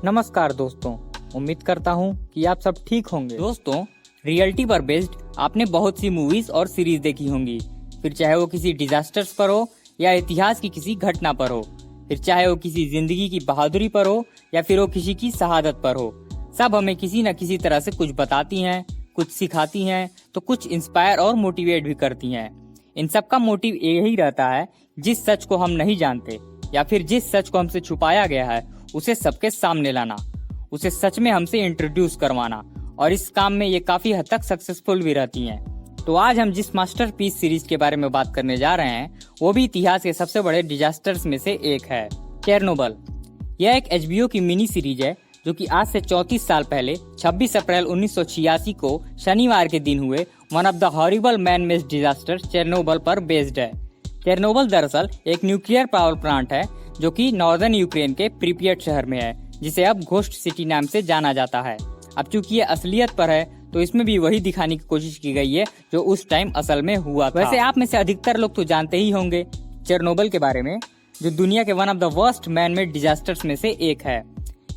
नमस्कार दोस्तों, उम्मीद करता हूँ कि आप सब ठीक होंगे। दोस्तों, रियलिटी पर बेस्ड आपने बहुत सी मूवीज और सीरीज देखी होंगी, फिर चाहे वो किसी डिजास्टर्स पर हो या इतिहास की किसी घटना पर हो, फिर चाहे वो किसी जिंदगी की बहादुरी पर हो या फिर वो किसी की शहादत पर हो। सब हमें किसी न किसी तरह से कुछ बताती हैं, कुछ सिखाती हैं, तो कुछ इंस्पायर और मोटिवेट भी करती हैं। इन सब का मोटिव यही रहता है, जिस सच को हम नहीं जानते या फिर जिस सच को हमसे छुपाया गया है उसे सबके सामने लाना, उसे सच में हमसे इंट्रोड्यूस करवाना, और इस काम में ये काफी हद तक सक्सेसफुल भी रहती हैं। तो आज हम जिस मास्टरपीस सीरीज के बारे में बात करने जा रहे हैं वो भी इतिहास के सबसे बड़े डिजास्टर्स में से एक है, चेरनोबिल। यह एक HBO की मिनी सीरीज है जो कि आज से 34 साल पहले 26 अप्रैल 1986 को शनिवार के दिन हुए one of the horrible man made disaster Chernobyl पर बेस्ड है। चेरनोबिल दरअसल एक न्यूक्लियर पावर प्लांट है जो कि नॉर्दर्न यूक्रेन के प्रिपियट शहर में है, जिसे अब घोस्ट सिटी नाम से जाना जाता है। अब चूंकि ये असलियत पर है तो इसमें भी वही दिखाने की कोशिश की गई है जो उस टाइम असल में हुआ था। वैसे आप में से अधिकतर लोग तो जानते ही होंगे चेरनोबिल के बारे में, जो दुनिया के one of the worst man made disasters में से एक है।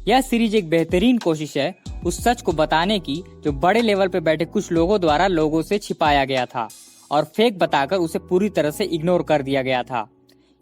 यह सीरीज एक बेहतरीन कोशिश है उस सच को बताने की जो बड़े लेवल पे बैठे कुछ लोगों द्वारा लोगों से छिपाया गया था और फेक बताकर उसे पूरी तरह से इग्नोर कर दिया गया था।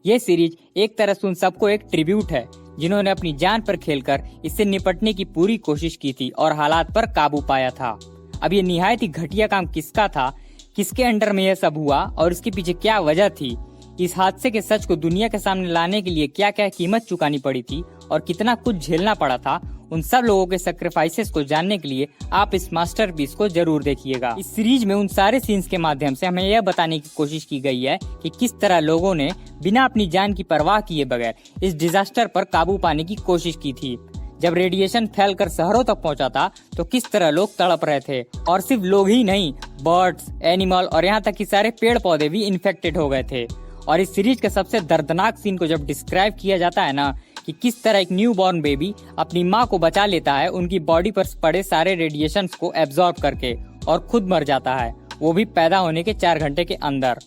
ये सीरीज एक तरह से उन सबको एक ट्रिब्यूट है जिन्होंने अपनी जान पर खेलकर इससे निपटने की पूरी कोशिश की थी और हालात पर काबू पाया था। अब ये निहायत ही घटिया काम किसका था, किसके अंडर में यह सब हुआ और इसके पीछे क्या वजह थी, इस हादसे के सच को दुनिया के सामने लाने के लिए क्या क्या कीमत चुकानी पड़ी थी और कितना कुछ झेलना पड़ा था, उन सब लोगों के सैक्रिफाइसेस को जानने के लिए आप इस मास्टरपीस को जरूर देखिएगा। इस सीरीज में उन सारे सीन्स के माध्यम से हमें यह बताने की कोशिश की गई है कि किस तरह लोगों ने बिना अपनी जान की परवाह किए बगैर इस डिजास्टर पर काबू पाने की कोशिश की थी। जब रेडिएशन फैलकर शहरों तक पहुंचा था तो किस तरह लोग तड़प रहे थे, और सिर्फ लोग ही नहीं, बर्ड्स, एनिमल और यहाँ तक कि सारे पेड़ पौधे भी इन्फेक्टेड हो गए थे। और इस सीरीज के सबसे दर्दनाक सीन को जब डिस्क्राइब किया जाता है ना, कि किस तरह एक न्यू बॉर्न बेबी अपनी माँ को बचा लेता है उनकी बॉडी पर पड़े सारे रेडिएशन को एब्जॉर्ब करके और खुद मर जाता है, वो भी पैदा होने के 4 घंटे के अंदर।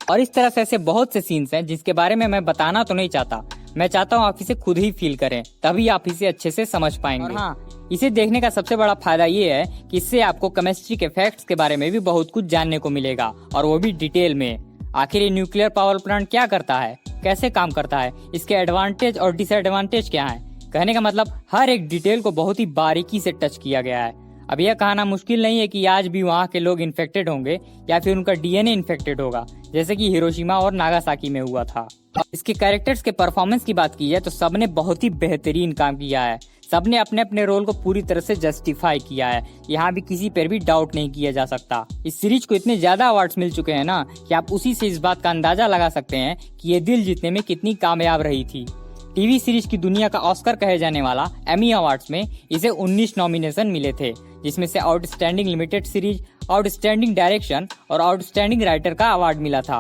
और इस तरह से ऐसे बहुत से सीन्स हैं जिसके बारे में मैं बताना तो नहीं चाहता, मैं चाहता हूँ आप इसे खुद ही फील करें, तभी आप इसे अच्छे से समझ पाएंगे। और हाँ, इसे देखने का सबसे बड़ा फायदा ये है कि इससे आपको केमिस्ट्री के फैक्ट्स के बारे में भी बहुत कुछ जानने को मिलेगा, और वो भी डिटेल में। आखिर ये न्यूक्लियर पावर प्लांट क्या करता है, कैसे काम करता है, इसके एडवांटेज और डिसएडवांटेज क्या हैं। कहने का मतलब हर एक डिटेल को बहुत ही बारीकी से टच किया गया है। अब यह कहना मुश्किल नहीं है कि आज भी वहाँ के लोग इन्फेक्टेड होंगे या फिर उनका DNA इन्फेक्टेड होगा, जैसे कि हिरोशिमा और नागासाकी में हुआ था। इसके कैरेक्टर्स के परफॉर्मेंस की बात की जाए तो सबने बहुत ही बेहतरीन काम किया है, सबने अपने अपने रोल को पूरी तरह से जस्टिफाई किया है, यहाँ भी किसी पर भी डाउट नहीं किया जा सकता। इस सीरीज को इतने ज्यादा अवार्ड्स मिल चुके हैं ना कि आप उसी से इस बात का अंदाजा लगा सकते हैं कि ये दिल जीतने में कितनी कामयाब रही थी। टीवी सीरीज की दुनिया का ऑस्कर कहे जाने वाला एमी अवार्ड्स में इसे 19 नॉमिनेशन मिले थे, जिसमें से outstanding limited series, outstanding direction और आउटस्टैंडिंग राइटर का अवार्ड मिला था।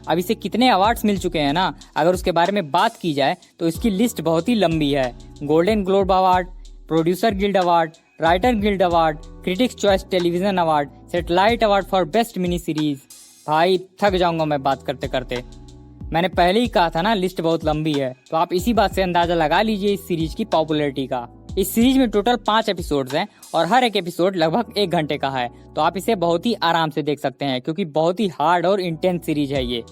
अब इसे कितने अवार्ड्स मिल चुके हैं ना, अगर उसके बारे में बात की जाए तो इसकी लिस्ट बहुत ही लंबी है। Golden globe award, producer guild award, writer guild award, critics choice television award, satellite award for best mini series. भाई थक जाऊंगा मैं बात करते करते, मैंने पहले ही कहा था ना लिस्ट बहुत लंबी है, तो आप इसी बात से अंदाजा लगा लीजिए इस सीरीज की पॉपुलैरिटी का। इस सीरीज में टोटल 5 एपिसोड्स हैं और हर एक एपिसोड लगभग 1 घंटे का है, तो आप इसे बहुत ही आराम से देख सकते हैं क्योंकि बहुत ही हार्ड और इंटेंस सीरीज है ये।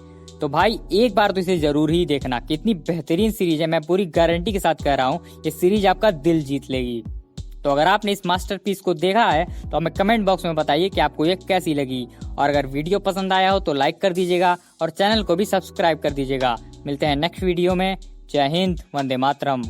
तो भाई एक बार तो इसे जरूर ही देखना, कितनी बेहतरीन सीरीज है, मैं पूरी गारंटी के साथ कह रहा हूँ ये सीरीज आपका दिल जीत लेगी। तो अगर आपने इस मास्टरपीस को देखा है तो हमें कमेंट बॉक्स में बताइए कि आपको ये कैसी लगी, और अगर वीडियो पसंद आया हो तो लाइक कर दीजिएगा और चैनल को भी सब्सक्राइब कर दीजिएगा। मिलते हैं नेक्स्ट वीडियो में। जय हिंद, वंदे मातरम।